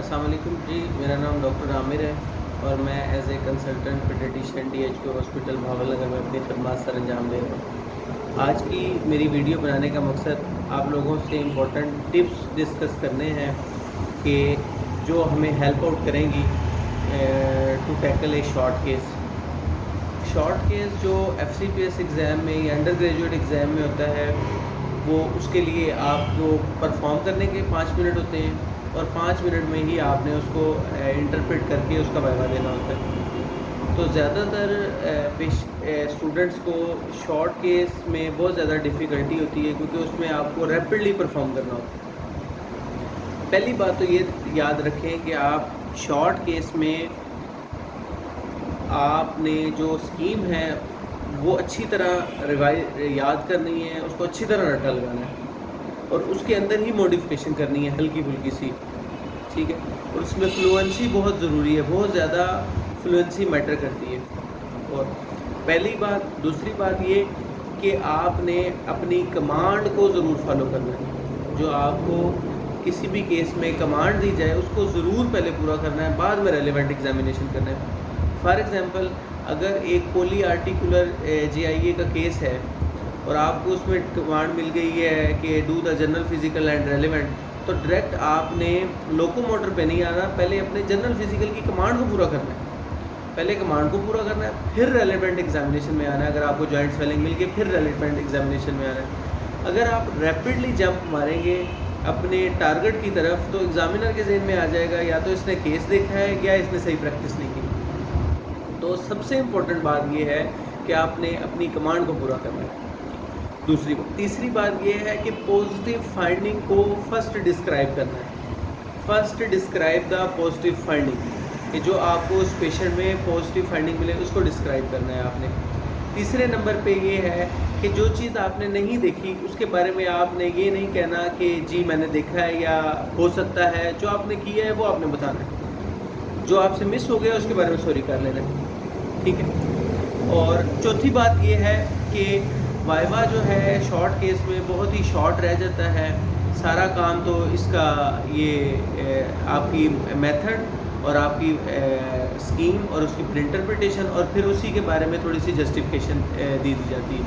अस्सलाम वालेकुम जी, मेरा नाम डॉक्टर आमिर है और मैं as a consultant paediatrician DHQ hospital Bahawalnagar में अपनी खदमात सर अंजाम दे रहा हूँ। आज की मेरी वीडियो बनाने का मकसद आप लोगों से इम्पोर्टेंट टिप्स डिस्कस करने हैं कि जो हमें हेल्प आउट करेंगी to tackle a short case. Short case जो FCPS एग्ज़ाम में या अंडर ग्रेजुएट एग्ज़ाम में होता है, वो उसके लिए आपको परफॉर्म करने के 5 मिनट होते हैं और 5 मिनट में ही आपने उसको इंटरप्रेट करके उसका वाइवा देना होता है। तो ज़्यादातर स्टूडेंट्स को शॉर्ट केस में बहुत ज़्यादा डिफ़िकल्टी होती है क्योंकि उसमें आपको रैपिडली परफॉर्म करना होता है। पहली बात तो ये याद रखें कि आप शॉर्ट केस में आपने जो स्कीम है वो अच्छी तरह याद करनी है, उसको अच्छी तरह रट्टा लगाना है और उसके अंदर ही मॉडिफिकेशन करनी है हल्की फुल्की सी, ठीक है। और उसमें फ्लुएंसी बहुत ज़रूरी है, बहुत ज़्यादा फ्लुएंसी मैटर करती है। और पहली बात, दूसरी बात ये कि आपने अपनी कमांड को ज़रूर फॉलो करना है। जो आपको किसी भी केस में कमांड दी जाए उसको ज़रूर पहले पूरा करना है, बाद में रेलेवेंट एग्जामिनेशन करना है। फॉर एग्ज़ाम्पल, अगर एक पोली आर्टिकुलर GIA का केस है और आपको उसमें कमांड मिल गई है कि do the general physical and relevant, तो डायरेक्ट आपने लोकोमोटर पे नहीं आना, पहले अपने जनरल फिजिकल की कमांड को पूरा करना है। पहले कमांड को पूरा करना है, फिर रेलेवेंट एग्जामिनेशन में आना है। अगर आपको जॉइंट स्वेलिंग मिल गई, फिर रेलेवेंट एग्जामिनेशन में आना है। अगर आप रैपिडली जंप मारेंगे अपने टारगेट की तरफ, तो एग्जामिनर के जहन में आ जाएगा या तो इसने केस देखा है या इसने सही प्रैक्टिस नहीं की। तो सबसे इम्पोर्टेंट बात ये है कि आपने अपनी कमांड को पूरा करना है। तीसरी बात ये है कि पॉजिटिव फाइंडिंग को फर्स्ट डिस्क्राइब करना है। First describe the positive finding, कि जो आपको उस पेशेंट में पॉजिटिव फाइंडिंग मिले उसको डिस्क्राइब करना है आपने। तीसरे नंबर पे ये है कि जो चीज़ आपने नहीं देखी उसके बारे में आपने ये नहीं कहना कि जी मैंने देखा है या हो सकता है। जो आपने किया है वो आपने बताना है। जो आपसे मिस हो गया उसके बारे में सॉरी कर लेना है, ठीक है। और चौथी बात ये है कि वाइवा जो है शॉर्ट केस में बहुत ही शॉर्ट रह जाता है। सारा काम तो इसका ये आपकी मेथड और आपकी स्कीम और उसकी इंटरप्रिटेशन और फिर उसी के बारे में थोड़ी सी जस्टिफिकेशन दी जाती है।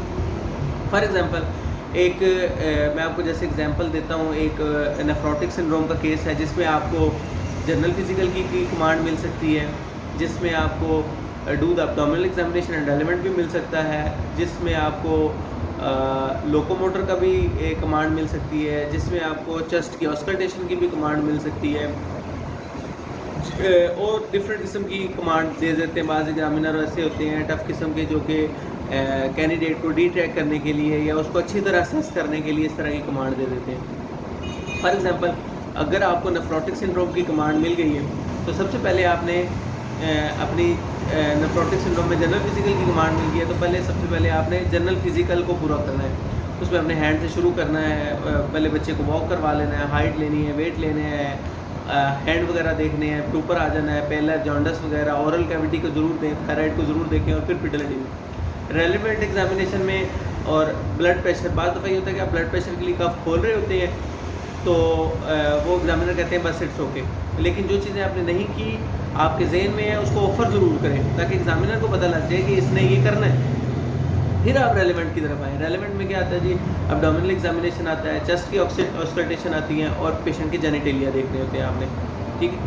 फॉर एग्ज़ाम्पल, एक मैं आपको जैसे एग्जांपल देता हूँ, एक नेफ्रोटिक सिंड्रोम का केस है जिसमें आपको जनरल फिजिकल की कमांड मिल सकती है, जिसमें आपको do the abdominal examination and relevant भी मिल सकता है, जिसमें आपको लोकोमोटर का भी एक कमांड मिल सकती है, जिसमें आपको चेस्ट की ऑस्कल्टेशन की भी कमांड मिल सकती है और डिफरेंट किस्म की कमांड दे देते हैं। बाज़ एग्जामिनर ऐसे होते हैं टफ़ किस्म के जो कि कैंडिडेट को डिट्रैक करने के लिए या उसको अच्छी तरह असेस करने के लिए इस तरह की कमांड दे देते हैं। फॉर एग्ज़ाम्पल, अगर आपको नेफ्रोटिक सिंड्रोम की कमांड मिल गई है तो सबसे पहले आपने अपनी नेफ्रोटिक सिंड्रोम में जनरल फिजिकल की कमांड मिल गई है तो सबसे पहले आपने जनरल फिजिकल को पूरा करना है। उसमें अपने हैंड से शुरू करना है। पहले बच्चे को वॉक करवा लेना है, हाइट लेनी है, वेट लेने हैं, हैंड वगैरह देखने हैं, ऊपर आ जाना है, पेलर जॉन्डस वगैरह, ओरल कैविटी को ज़रूर दें, थायराइड को ज़रूर देखें और फिर फिटलिटी में रेलेवेंट एग्जामिनेशन में। और ब्लड प्रेशर, बाद दफ़ा ये होता है कि आप ब्लड प्रेशर के लिए कफ खोल रहे होते हैं तो वो एग्जामिनर कहते हैं बस इट्स ओके, लेकिन जो चीज़ें आपने नहीं की आपके जहन में है उसको ऑफ़र ज़रूर करें ताकि एग्जामिनर को पता लग जाए कि इसने ये करना है। फिर आप रेलेवेंट की तरफ आएँ। रेलेवेंट में क्या आता है जी, एब्डोमिनल एग्जामिनेशन आता है, चेस्ट की ऑस्कल्टेशन आती हैं और पेशेंट की जेनिटेलिया देखने होते हैं आपने, ठीक है।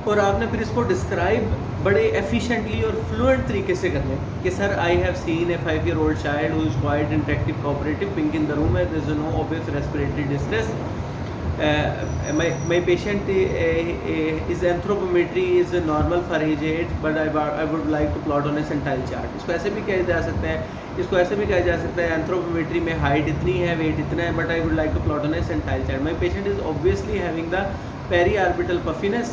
और आपने फिर इसको डिस्क्राइब बड़े एफिशिएंटली और फ्लुएंट तरीके से करना है कि sir I have seen A 5-year-old child who is quite interactive, cooperative, pink in the room, and there is no obvious respiratory distress. My patient is anthropometry is normal for his age, but I would like to plot on a centile chart. इसको ऐसे भी कहा जा सकता है, इसको ऐसे भी कहा जा सकता है एंथ्रोपोमेट्री में हाइट इतनी है, वेट इतना है, but I would like to plot on a centile chart. My patient is obviously having the periorbital puffiness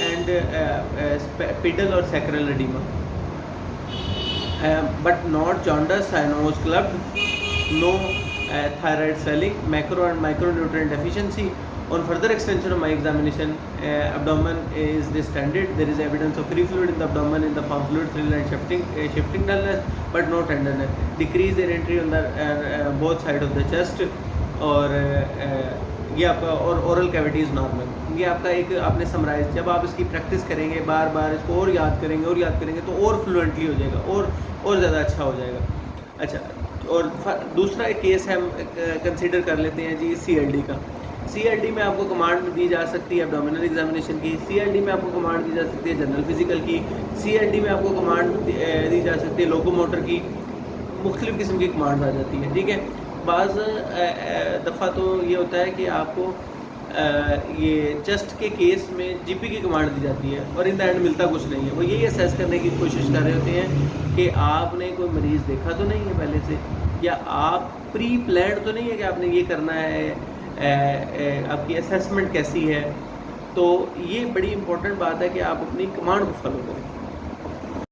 and pedal or sacral edema, but not jaundice, cyanose clubbed, no thyroid swelling, macro and micronutrient deficiency. On further extension of my examination, abdomen is distended. There is evidence of free fluid in the abdomen in the form fluid thrill and shifting dullness, but no tenderness. Decrease in entry on the both sides of the chest, और ये आपका, और oral cavity is normal. ये आपका एक आपने summarise, जब आप इसकी प्रैक्टिस करेंगे, बार बार इसको और याद करेंगे तो और फ्लुएंटली हो जाएगा, और ज़्यादा अच्छा हो जाएगा। अच्छा, और दूसरा एक केस है, हम कंसीडर कर लेते हैं जी CLD का। CLD में आपको कमांड दी जा सकती है एब्डोमिनल एग्जामिनेशन की, CLD में आपको कमांड दी जा सकती है जनरल फिजिकल की, CLD में आपको कमांड दी जा सकती है लोकोमोटर की, मुख्तलिफ़ किस्म की कमांड आ जाती है, ठीक है। बाज़ दफ़ा तो ये होता है कि आपको ये चेस्ट के केस में GP की कमांड दी जाती है और इन द एंड मिलता कुछ नहीं है। वो यही असेस करने की कोशिश कर रहे होते हैं कि आपने कोई मरीज़ देखा तो नहीं है पहले से, या आप प्री प्लान्ड तो नहीं है कि आपने ये करना है, आपकी असेसमेंट कैसी है। तो ये बड़ी इंपॉर्टेंट बात है कि आप अपनी कमांड को फॉलो करें।